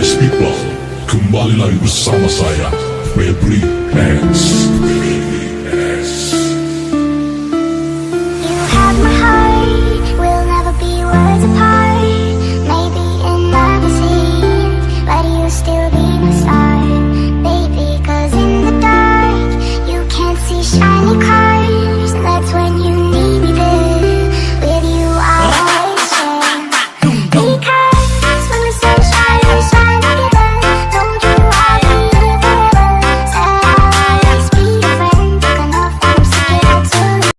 nice people, kembali lagi bersama saya, Febri X. You have my heart, we'll never be worlds apart. Maybe in another scene, but you still be my star, baby. 'Cause in the dark, you can't see shiny cars. That's when you need me there. With you, I'll always share. Because when the sun shines, we shine together. Told you I'll be here forever. Said I'll always be your friend. Took enough, I'm sticking out to you.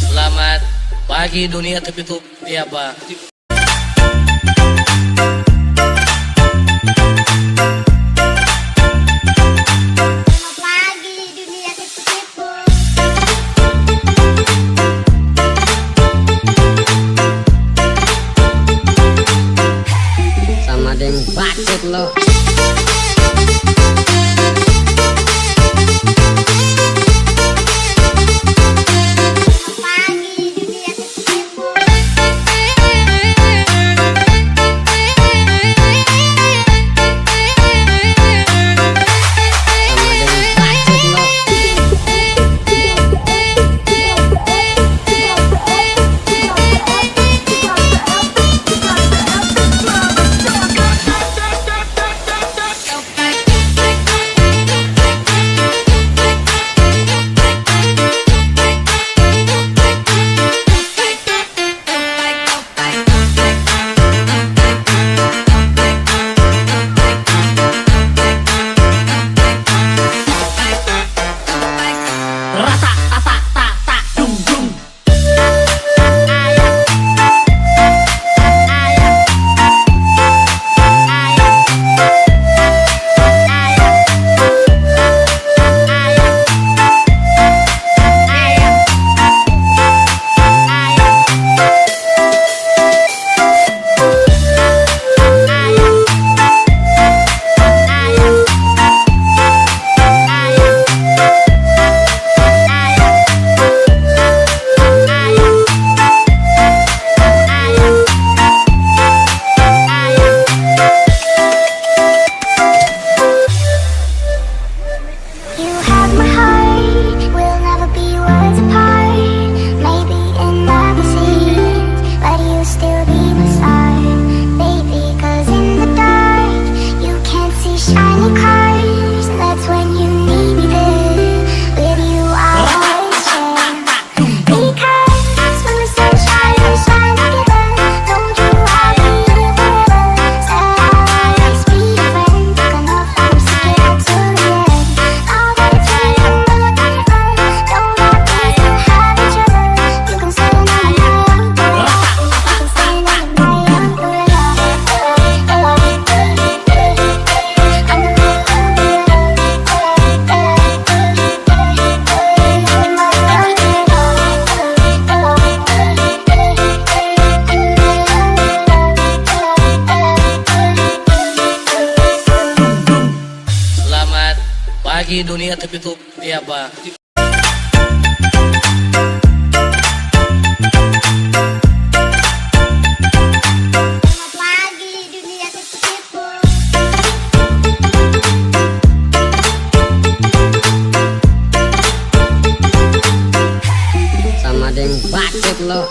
Selamat pagi dunia tertutup ya Pak. Pagi dunia tertipu. Sama deng bacot lo. Pagi dunia tertipu. Sama deng bacot lo. You have my heart, we'll never be worlds apart. Maybe in other scenes, but you still be my star, baby. 'Cause in the dark, you can't see shiny cars. That's when you need me there. With you, I'll always share. Because when the sun shines, we shine together. Told you I'll be here forever. Said I'll always be your friend. Took enough, I'm sticking out to the end. All that it's really under your cover. Don't let me have each other. You can stay in my young girl. You can stay in my young girl. Selamat pagi dunia tertutup ya Pak. Pagi dunia tertipu. Sama deng bacot lo.